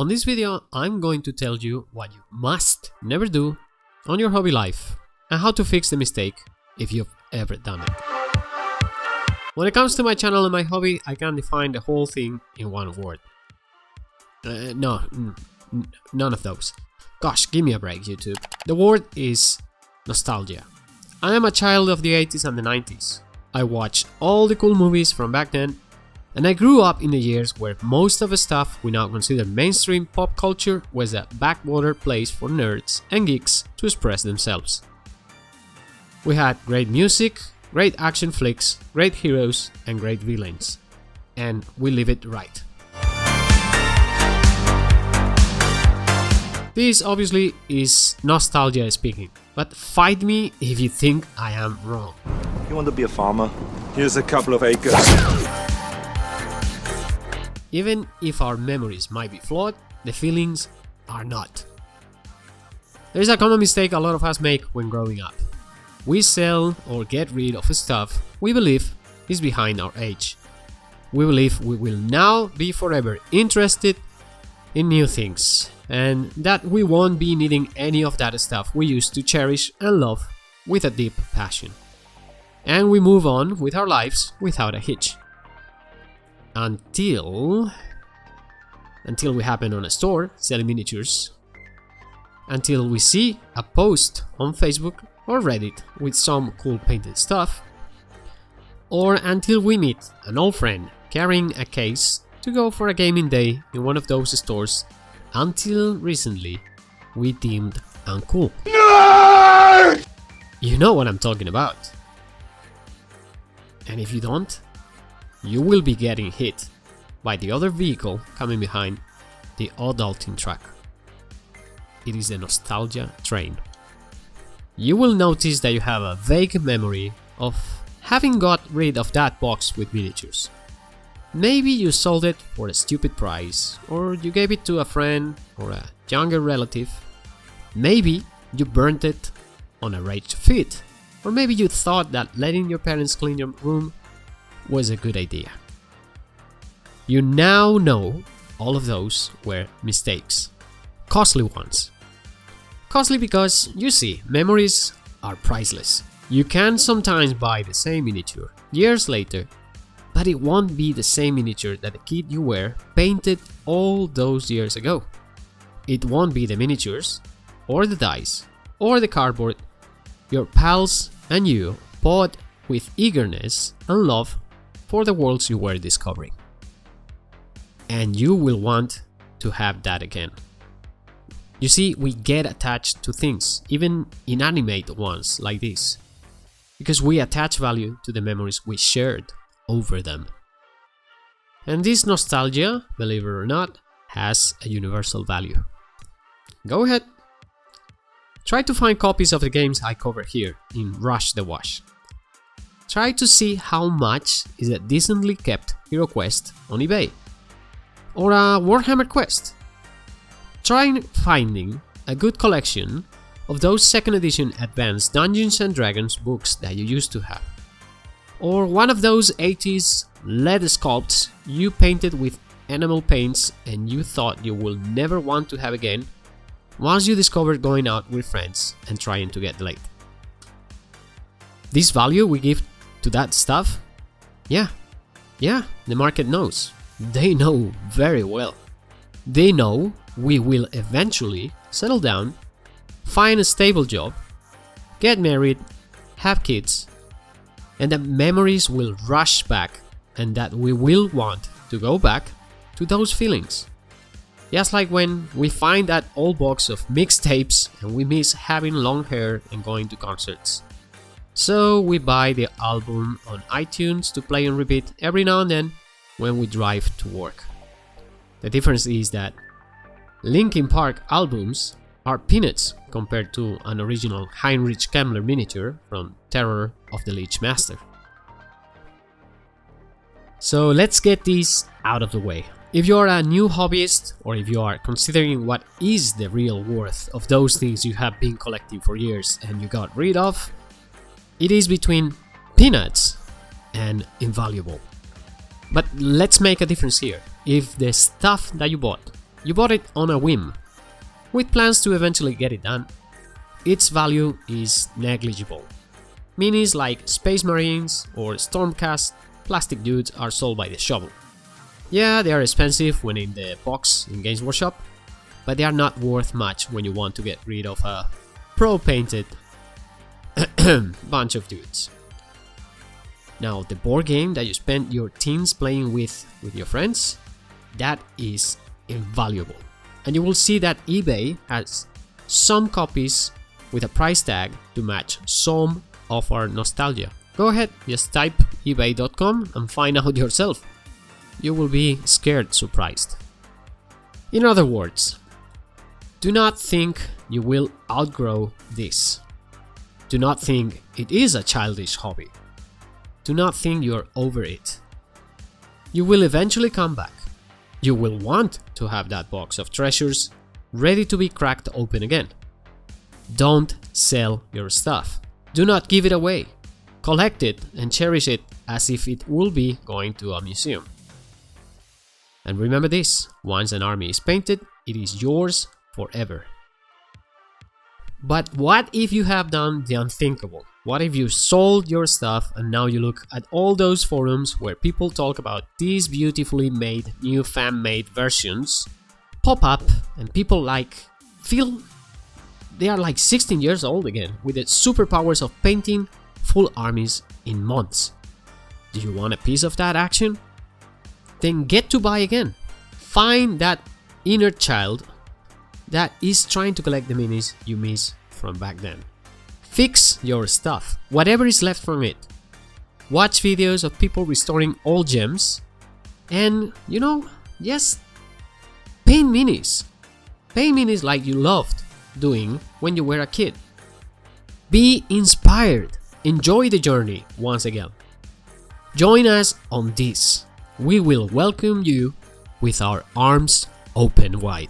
On this video, I'm going to tell you what you must never do on your hobby life and how to fix the mistake if you've ever done it. When it comes to my channel and my hobby, I can define the whole thing in one word. None of those. Gosh, give me a break, YouTube. The word is nostalgia. I am a child of the 80s and the 90s. I watched all the cool movies from back then, and I grew up in the years where most of the stuff we now consider mainstream pop culture was a backwater place for nerds and geeks to express themselves. We had great music, great action flicks, great heroes, and great villains. And we live it right. This obviously is nostalgia speaking, but fight me if you think I am wrong. You want to be a farmer? Here's a couple of acres. Even if our memories might be flawed, the feelings are not. There's a common mistake a lot of us make when growing up. We sell or get rid of stuff we believe is behind our age. We believe we will now be forever interested in new things, and that we won't be needing any of that stuff we used to cherish and love with a deep passion. And we move on with our lives without a hitch. Until we happen on a store selling miniatures. Until we see a post on Facebook or Reddit with some cool painted stuff. Or until we meet an old friend carrying a case to go for a gaming day in one of those stores until recently we deemed uncool. Nerd! You know what I'm talking about. And if you don't, you will be getting hit by the other vehicle coming behind, the adulting truck. It is the nostalgia train. You will notice that you have a vague memory of having got rid of that box with miniatures. Maybe you sold it for a stupid price, or you gave it to a friend or a younger relative. Maybe you burnt it on a rage fit, or maybe you thought that letting your parents clean your room was a good idea. You now know all of those were mistakes, costly ones. Costly because, you see, memories are priceless. You can sometimes buy the same miniature years later, but it won't be the same miniature that the kid you were painted all those years ago. It won't be the miniatures, or the dice, or the cardboard your pals and you bought with eagerness and love for the worlds you were discovering. And you will want to have that again. You see, we get attached to things, even inanimate ones like this, because we attach value to the memories we shared over them. And this nostalgia, believe it or not, has a universal value. Go ahead. Try to find copies of the games I cover here in Rush the Wash. Try to see how much is a decently kept Hero Quest on eBay, or a Warhammer Quest. Try finding a good collection of those 2nd edition Advanced Dungeons and Dragons books that you used to have, or one of those 80s lead sculpts you painted with enamel paints and you thought you will never want to have again once you discovered going out with friends and trying to get laid. This value we give to that stuff? Yeah, the market knows. They know very well. They know we will eventually settle down, find a stable job, get married, have kids, and that memories will rush back and that we will want to go back to those feelings. Just like when we find that old box of mixtapes and we miss having long hair and going to concerts. So we buy the album on iTunes to play and repeat every now and then when we drive to work. The difference is that Linkin Park albums are peanuts compared to an original Heinrich Kemmler miniature from Terror of the Lich Master. So let's get this out of the way. If you are a new hobbyist, or if you are considering what is the real worth of those things you have been collecting for years and you got rid of, it is between peanuts and invaluable. But let's make a difference here. If the stuff that you bought You bought it on a whim, with plans to eventually get it done. Its value is negligible. Minis like Space Marines or Stormcast plastic dudes are sold by the shovel. Yeah, they are expensive when in the box in Games Workshop, but they are not worth much when you want to get rid of a pro-painted bunch of dudes. Now, the board game that you spent your teens playing with your friends, that is invaluable. And you will see that eBay has some copies with a price tag to match some of our nostalgia. Go ahead, just type ebay.com and find out yourself. You will be scared surprised. In other words, do not think you will outgrow this. Do not think it is a childish hobby. Do not think you're over it. You will eventually come back. You will want to have that box of treasures ready to be cracked open again. Don't sell your stuff. Do not give it away. Collect it and cherish it as if it will be going to a museum. And remember this, once an army is painted, it is yours forever. But what if you have done the unthinkable? What if you sold your stuff and now you look at all those forums where people talk about these beautifully made new fan-made versions pop up and people feel they are like 16 years old again with the superpowers of painting full armies in months. Do you want a piece of that action? Then get to buy again. Find that inner child that is trying to collect the minis you miss from back then. Fix your stuff, whatever is left from it. Watch videos of people restoring old gems and, just paint minis. Paint minis like you loved doing when you were a kid. Be inspired. Enjoy the journey once again. Join us on this. We will welcome you with our arms open wide.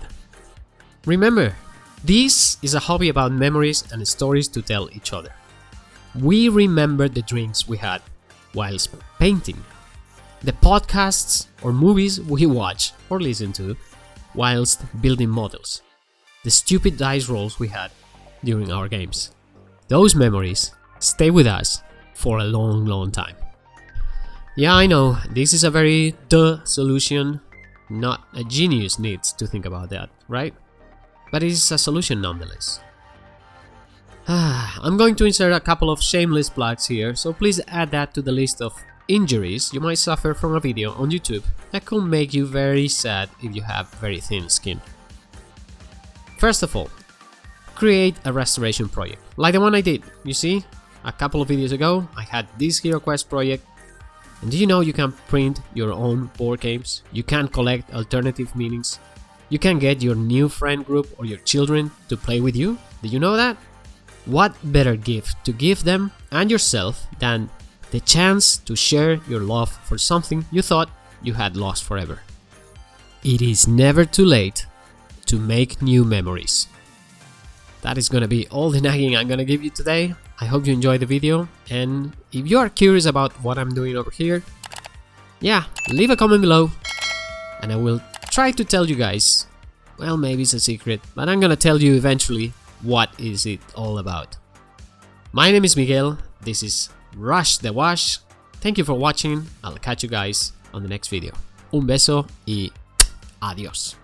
Remember, this is a hobby about memories and stories to tell each other. We remember the drinks we had whilst painting, the podcasts or movies we watch or listen to whilst building models, the stupid dice rolls we had during our games. Those memories stay with us for a long, long time. Yeah, I know, this is a very duh solution. Not a genius needs to think about that, right? But it is a solution nonetheless. I'm going to insert a couple of shameless plugs here, so please add that to the list of injuries you might suffer from a video on YouTube that could make you very sad if you have very thin skin. First of all, create a restoration project, like the one I did. You see, a couple of videos ago, I had this HeroQuest project. And do you know you can print your own board games? You can collect alternative meanings. You can get your new friend group or your children to play with you. Did you know that? What better gift to give them and yourself than the chance to share your love for something you thought you had lost forever? It is never too late to make new memories. That is gonna be all the nagging I'm gonna give you today. I hope you enjoyed the video, and if you are curious about what I'm doing over here, yeah, leave a comment below and I will try to tell you guys. Well, maybe it's a secret, but I'm gonna tell you eventually what is it all about. My name is Miguel, this is Rush the Wash. Thank you for watching, I'll catch you guys on the next video. Un beso y adiós.